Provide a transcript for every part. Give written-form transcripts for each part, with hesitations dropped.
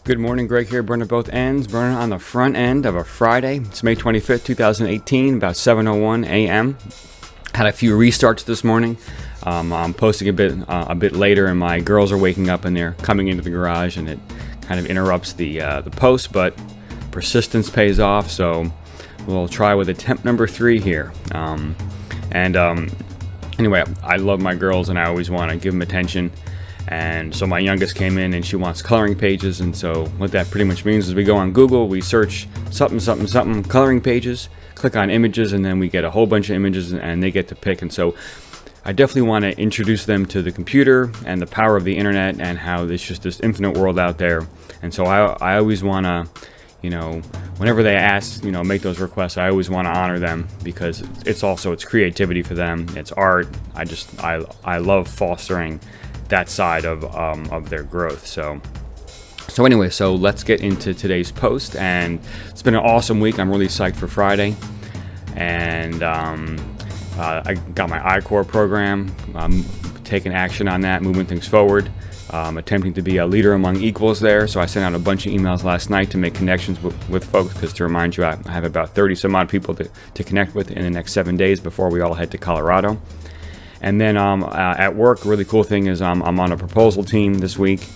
Good morning, Greg here, burning both ends, burning on the front end of a Friday. It's May 25th, 2018, about 7:01 a.m. Had a few restarts this morning. I'm posting a bit later, and my girls are waking up and they're coming into the garage, and it kind of interrupts the post, but persistence pays off, so we'll try with attempt number 3 here. Anyway, I love my girls, and I always want to give them attention. And so my youngest came in and she wants coloring pages, and so what that pretty much means is we go on Google, we search something coloring pages, click on images, and then we get a whole bunch of images and they get to pick. And so I definitely want to introduce them to the computer and the power of the internet and how there's just this infinite world out there. And so I always want to, whenever they ask, make those requests, I always want to honor them, because it's creativity for them, it's art. I love fostering that side of their growth. So anyway, let's get into today's post. And it's been an awesome week. I'm really psyched for Friday, and I got my I-Core program. I'm taking action on that, moving things forward, attempting to be a leader among equals there. So I sent out a bunch of emails last night to make connections with folks, because to remind you, I have about 30 some odd people to connect with in the next 7 days before we all head to Colorado. And then at work, really cool thing is I'm on a proposal team this week.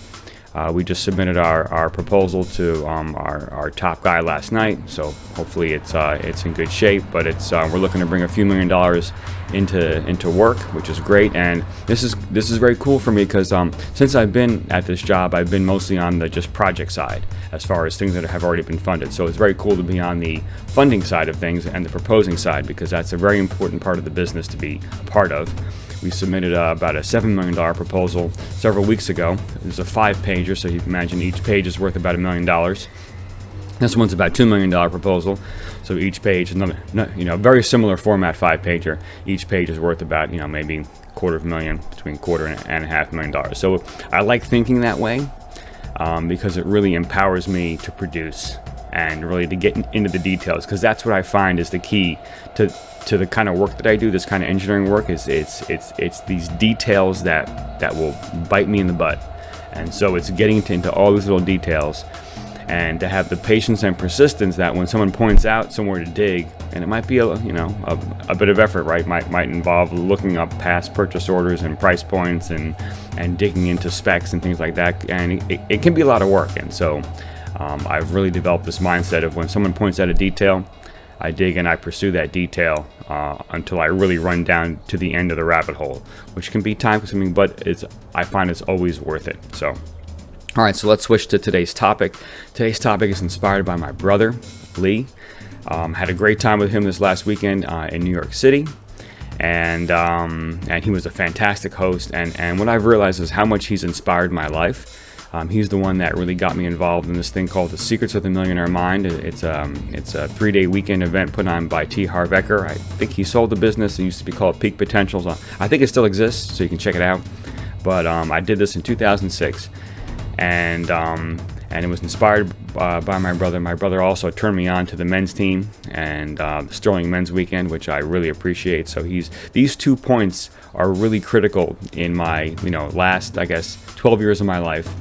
We just submitted our proposal to our top guy last night, so hopefully it's in good shape. But we're looking to bring a few $1 million into work, which is great. And this is very cool for me, because since I've been at this job, I've been mostly on the just project side as far as things that have already been funded. So it's very cool to be on the funding side of things and the proposing side, because that's a very important part of the business to be a part of. We submitted about a $7 million proposal several weeks ago. It was a 5-pager, so you can imagine each page is worth about $1 million. This one's about $2 million proposal, so each page, very similar format 5-pager. Each page is worth about, maybe $250,000, between $250,000 and $500,000 million. So I like thinking that way, because it really empowers me to produce and really to get into the details, because that's what I find is the key to the kind of work that I do. This kind of engineering work is it's these details that will bite me in the butt. And so it's getting into all these little details, and to have the patience and persistence that when someone points out somewhere to dig, and it might be a bit of effort, right? Might involve looking up past purchase orders and price points and digging into specs and things like that, and it can be a lot of work. And so I've really developed this mindset of when someone points out a detail, I dig and I pursue that detail until I really run down to the end of the rabbit hole, which can be time consuming, but I find it's always worth it. So, all right, so let's switch to today's topic. Today's topic is inspired by my brother, Lee. Had a great time with him this last weekend in New York City, and he was a fantastic host. And what I've realized is how much he's inspired my life. He's the one that really got me involved in this thing called the Secrets of the Millionaire Mind. It's a 3-day weekend event put on by T. Harv Eker. I think he sold the business. It used to be called Peak Potentials. I think it still exists, so you can check it out. But I did this in 2006, and it was inspired by my brother. My brother also turned me on to the men's team and the Sterling Men's Weekend, which I really appreciate. So these 2 points are really critical in my last, 12 years of my life.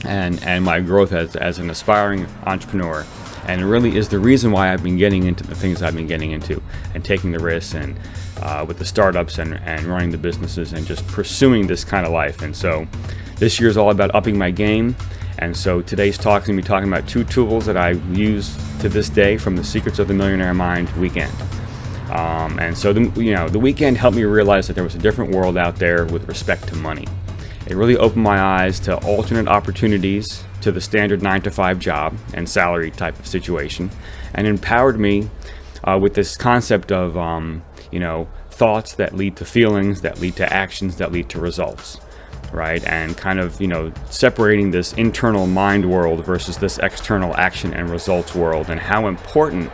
And my growth as an aspiring entrepreneur, and it really is the reason why I've been getting into the things I've been getting into, and taking the risks, and with the startups and running the businesses, and just pursuing this kind of life. And so this year is all about upping my game. And so today's talk is going to be talking about 2 tools that I use to this day from the Secrets of the Millionaire Mind weekend. And so the weekend helped me realize that there was a different world out there with respect to money. It really opened my eyes to alternate opportunities to the standard 9-to-5 job and salary type of situation, and empowered me with this concept of thoughts that lead to feelings, that lead to actions, that lead to results, right? And kind of separating this internal mind world versus this external action and results world, and how important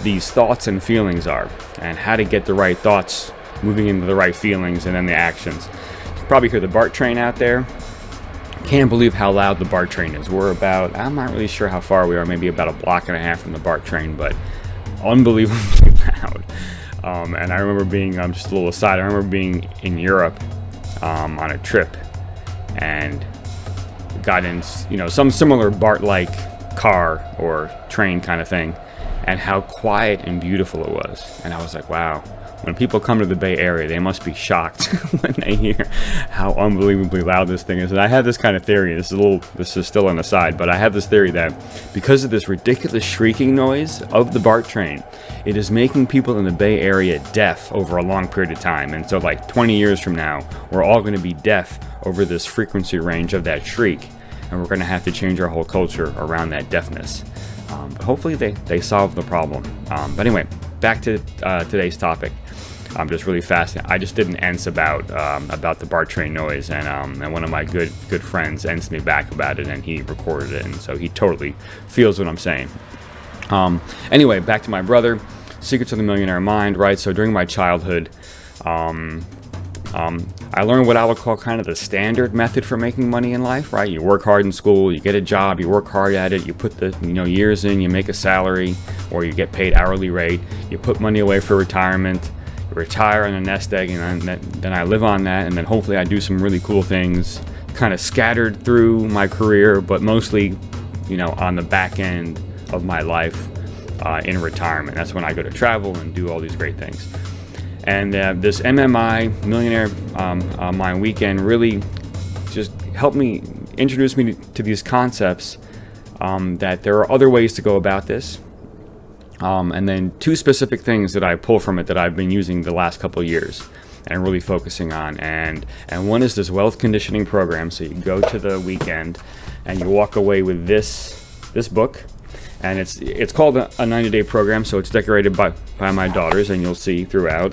these thoughts and feelings are, and how to get the right thoughts moving into the right feelings and then the actions. Probably hear the BART train out there. Can't believe how loud the BART train is. We're about, I'm not really sure how far we are, maybe about a block and a half from the BART train, but unbelievably loud. And I remember being, just a little aside, I remember being in Europe on a trip, and got in, some similar BART-like car or train kind of thing, and how quiet and beautiful it was. And I was like, wow, when people come to the Bay Area, they must be shocked when they hear how unbelievably loud this thing is. And I have this kind of theory, this is still an aside, but I have this theory that because of this ridiculous shrieking noise of the BART train, it is making people in the Bay Area deaf over a long period of time. And so like 20 years from now, we're all going to be deaf over this frequency range of that shriek. And we're going to have to change our whole culture around that deafness. But hopefully they solve the problem. But anyway, back to today's topic. I'm just really fascinated. I just did an ENS about the BART train noise, and one of my good friends ENS'd me back about it, and he recorded it, and so he totally feels what I'm saying. Anyway, back to my brother. Secrets of the Millionaire Mind, right? So during my childhood, I learned what I would call kind of the standard method for making money in life, right? You work hard in school, you get a job, you work hard at it, you put the years in, you make a salary, or you get paid hourly rate, you put money away for retirement, you retire on a nest egg, and then I live on that, and then hopefully I do some really cool things, kind of scattered through my career, but mostly, on the back end of my life in retirement. That's when I go to travel and do all these great things. And this MMI, Millionaire Mind Weekend, really just helped me, introduce me to these concepts, that there are other ways to go about this. And then two specific things that I pull from it that I've been using the last couple of years and really focusing on. And one is this wealth conditioning program. So you go to the weekend and you walk away with this book. And it's called a 90-day program, so it's decorated by my daughters, and you'll see throughout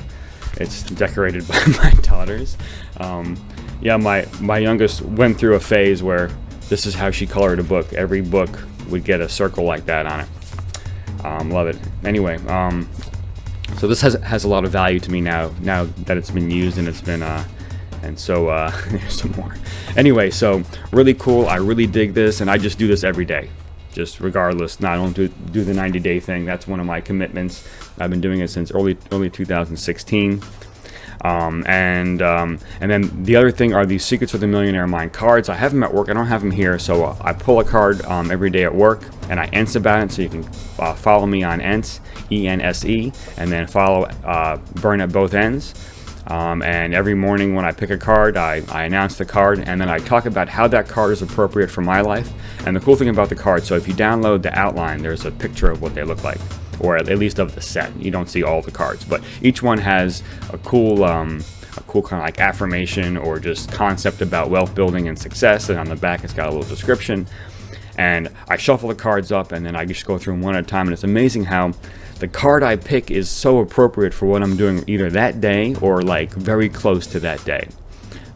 it's decorated by my daughters. My youngest went through a phase where this is how she colored a book. Every book would get a circle like that on it. Love it. Anyway, so this has a lot of value to me now that it's been used, and it's been and so there's some more. Anyway, so really cool. I really dig this, and I just do this every day. Just regardless, not only do the 90-day thing. That's one of my commitments. I've been doing it since early 2016. And then the other thing are these Secrets of the Millionaire Mind cards. I have them at work. I don't have them here, so I pull a card every day at work, and I ENS about it. So you can follow me on ENS, ENSE, and then follow Burn at both ends. And every morning when I pick a card, I announce the card, and then I talk about how that card is appropriate for my life. And the cool thing about the card, so if you download the outline, there's a picture of what they look like, or at least of the set. You don't see all the cards, but each one has a cool kind of like affirmation or just concept about wealth building and success. And on the back, it's got a little description. And I shuffle the cards up, and then I just go through them one at a time. And it's amazing how the card I pick is so appropriate for what I'm doing either that day or like very close to that day.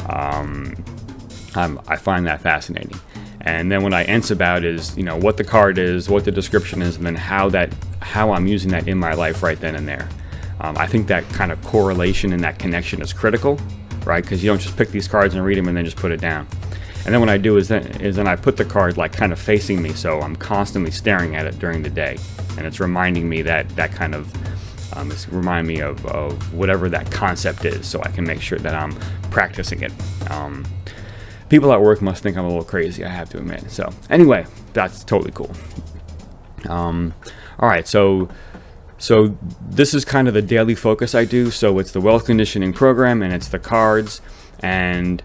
I find that fascinating. And then what I ENS about is, what the card is, what the description is, and then how I'm using that in my life right then and there. I think that kind of correlation and that connection is critical, right? Because you don't just pick these cards and read them and then just put it down. And then what I do is then I put the card like kind of facing me, so I'm constantly staring at it during the day, and it's reminding me that kind of it's remind me of whatever that concept is, so I can make sure that I'm practicing it. People at work must think I'm a little crazy, I have to admit. So anyway, that's totally cool. All right, so this is kind of the daily focus I do. So it's the wealth conditioning program, and it's the cards, and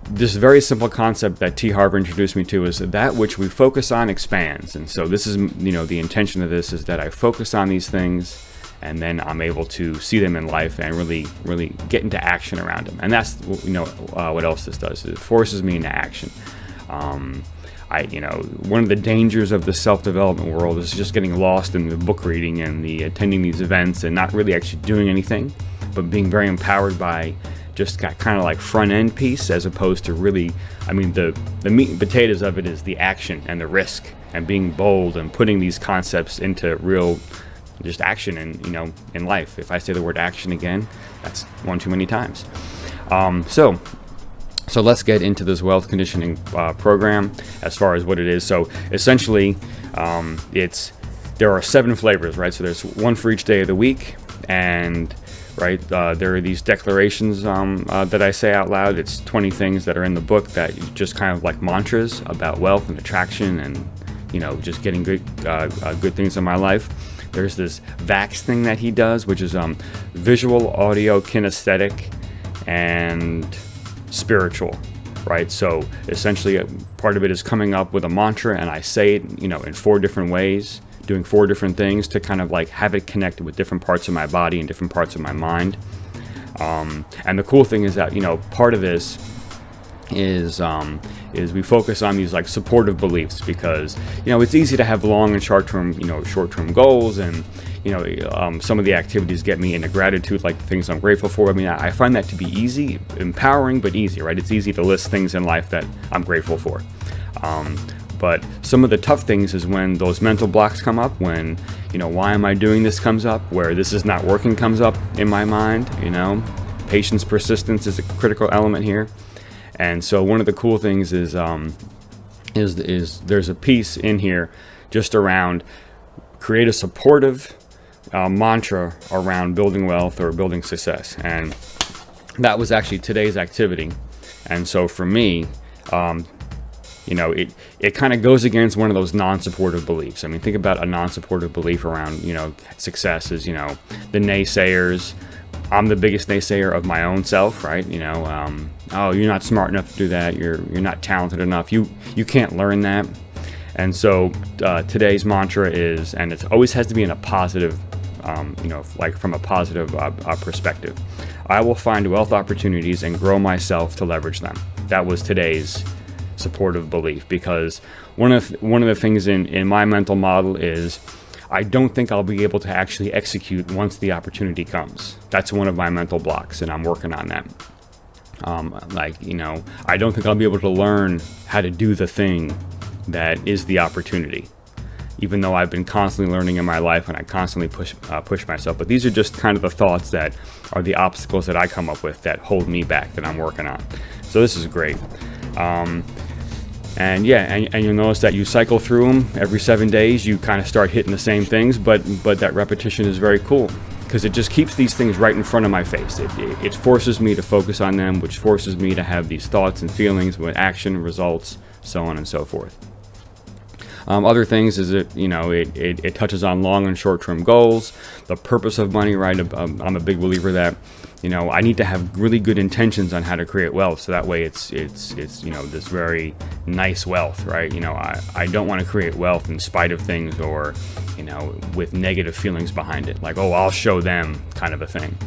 this very simple concept that T. Harv introduced me to is that which we focus on expands. And so this is, the intention of this is that I focus on these things, and then I'm able to see them in life and really, really get into action around them. And that's, what else this does. It forces me into action. One of the dangers of the self-development world is just getting lost in the book reading and the attending these events and not really actually doing anything, but being very empowered by just got kind of like front end piece, as opposed to really, the meat and potatoes of it is the action and the risk and being bold and putting these concepts into real just action in life. If I say the word action again, that's one too many times. So let's get into this wealth conditioning program as far as what it is. So essentially, there are 7 flavors, right? So there's one for each day of the week, and right? There are these declarations that I say out loud. It's 20 things that are in the book that just kind of like mantras about wealth and attraction and, just getting good things in my life. There's this VAX thing that he does, which is visual, audio, kinesthetic, and spiritual, right? So essentially part of it is coming up with a mantra, and I say it, in 4 different ways, doing 4 different things to kind of like have it connected with different parts of my body and different parts of my mind. And the cool thing is that, part of this is we focus on these like supportive beliefs, because it's easy to have long and short-term goals, and some of the activities get me into gratitude, like the things I'm grateful for. I mean, I find that to be easy, empowering, but easy, right? It's easy to list things in life that I'm grateful for. But some of the tough things is when those mental blocks come up, when, why am I doing this comes up, where this is not working comes up in my mind. Patience, persistence is a critical element here. And so one of the cool things is there's a piece in here just around create a supportive mantra around building wealth or building success. And that was actually today's activity. And so for me, it kind of goes against one of those non-supportive beliefs. I mean, think about a non-supportive belief around, success is, the naysayers. I'm the biggest naysayer of my own self, right? Oh, you're not smart enough to do that. You're not talented enough. You can't learn that. And so today's mantra is, and it always has to be in a positive, like from a positive perspective. I will find wealth opportunities and grow myself to leverage them. That was today's supportive belief, because one of the things in my mental model is I don't think I'll be able to actually execute once the opportunity comes. That's one of my mental blocks, and I'm working on that. I don't think I'll be able to learn how to do the thing that is the opportunity, even though I've been constantly learning in my life and I constantly push myself. But these are just kind of the thoughts that are the obstacles that I come up with that hold me back, that I'm working on. So this is great. And you'll notice that you cycle through them every 7 days. You kind of start hitting the same things, but that repetition is very cool, because it just keeps these things right in front of my face. It forces me to focus on them, which forces me to have these thoughts and feelings with action, results, so on and so forth. Other things is it touches on long and short-term goals, the purpose of money, right? I'm a big believer that I need to have really good intentions on how to create wealth, so that way it's this very nice wealth, right? I don't want to create wealth in spite of things, or with negative feelings behind it, like, oh, I'll show them kind of a thing.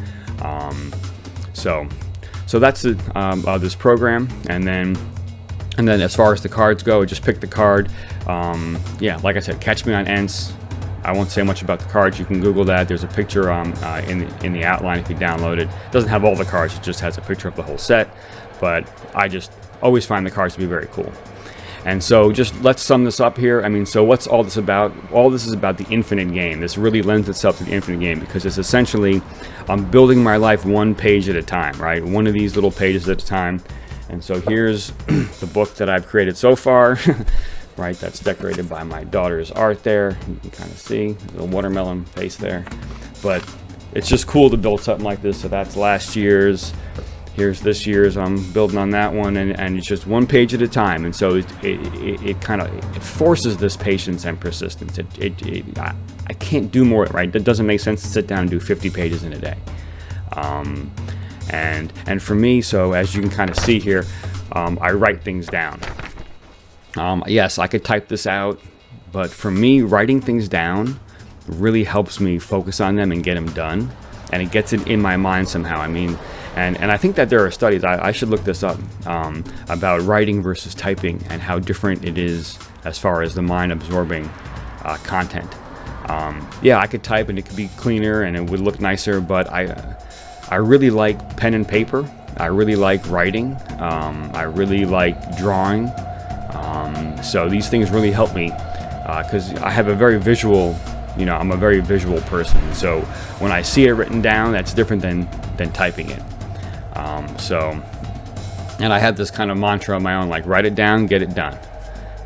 So that's this program, and then as far as the cards go, just pick the card. Like I said, catch me on Ents. I won't say much about the cards. You can Google that. There's a picture in the outline if you download it. It doesn't have all the cards. It just has a picture of the whole set. But I just always find the cards to be very cool. And so just let's sum this up here. I mean, so what's all this about? All this is about the infinite game. This really lends itself to the infinite game, because it's essentially I'm building my life one page at a time, right? One of these little pages at a time. And so here's the book that I've created so far. Right, that's decorated by my daughter's art there. You can kind of see the watermelon face there. But it's just cool to build something like this. So that's last year's. Here's this year's. I'm building on that one, and it's just one page at a time. And so it kind of forces this patience and persistence. I can't do more, right? It doesn't make sense to sit down and do 50 pages in a day. And for me, so as you can kind of see here, I write things down. Yes, I could type this out, but for me, writing things down really helps me focus on them and get them done, and it gets it in my mind somehow. I mean, and I think that there are studies, I should look this up, about writing versus typing and how different it is as far as the mind absorbing content. I could type and it could be cleaner and it would look nicer, but I really like pen and paper. I really like writing. I really like drawing. So these things really help me, because I have a very visual, I'm a very visual person. So when I see it written down, that's different than typing it. And I have this kind of mantra of my own, like write it down, get it done.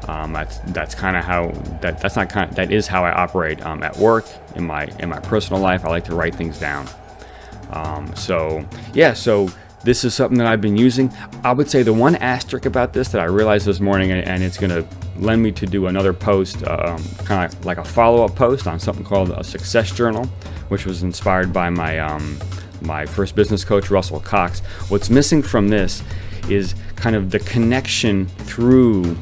That's kind of how that is how I operate at work, in my personal life. I like to write things down. So this is something that I've been using. I would say the one asterisk about this that I realized this morning, and it's going to lend me to do another post, kind of like a follow-up post on something called a success journal, which was inspired by my first business coach, Russell Cox. What's missing from this is kind of the connection through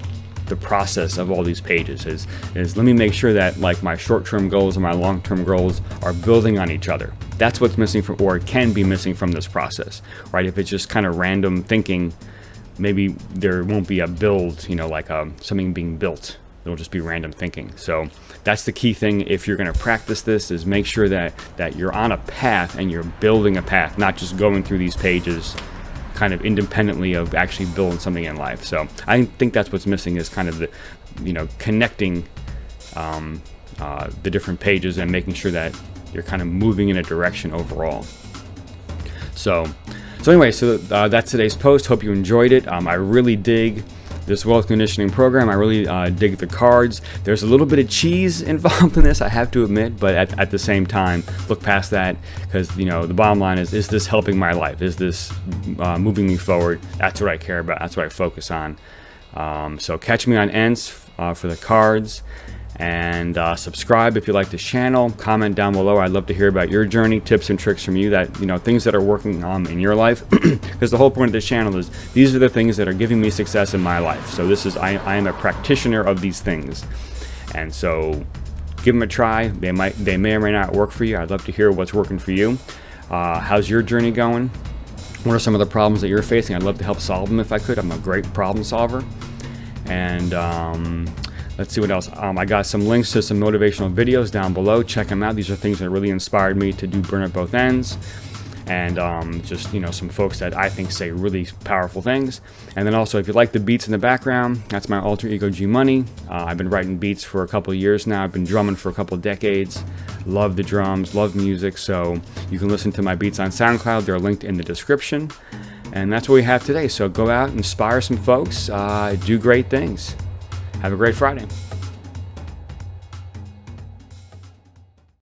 the process of all these pages is let me make sure that like my short-term goals and my long-term goals are building on each other. That's what's missing from, or it can be missing from this process, right? If it's just kind of random thinking, maybe there won't be a build, like something being built. It'll just be random thinking. So that's the key thing. If you're going to practice this, is make sure that you're on a path and you're building a path, not just going through these pages kind of independently of actually building something in life. So I think that's what's missing, is kind of the, connecting the different pages and making sure that you're kind of moving in a direction overall. So anyway, that's today's post. Hope you enjoyed it. I really dig this wealth conditioning program. I really dig the cards. There's a little bit of cheese involved in this, I have to admit, but at the same time, look past that, because the bottom line is this helping my life? Is this moving me forward? That's what I care about. That's what I focus on. So catch me on Ents for the cards, and subscribe if you like this channel. Comment down below. I'd love to hear about your journey, tips and tricks from you, that things that are working in your life, because the whole point of this channel is these are the things that are giving me success in my life. So this is I am a practitioner of these things, and so give them a try. They may or may not work for you. I'd love to hear what's working for you. How's your journey going? What are some of the problems that you're facing? I'd love to help solve them if I could. I'm a great problem solver. And let's see what else. I got some links to some motivational videos down below. Check them out. These are things that really inspired me to do Burn at Both Ends. And just, some folks that I think say really powerful things. And then also, if you like the beats in the background, that's my alter ego G Money. I've been writing beats for a couple of years now. I've been drumming for a couple of decades. Love the drums, love music. So you can listen to my beats on SoundCloud. They're linked in the description. And that's what we have today. So go out, inspire some folks, do great things. Have a great Friday.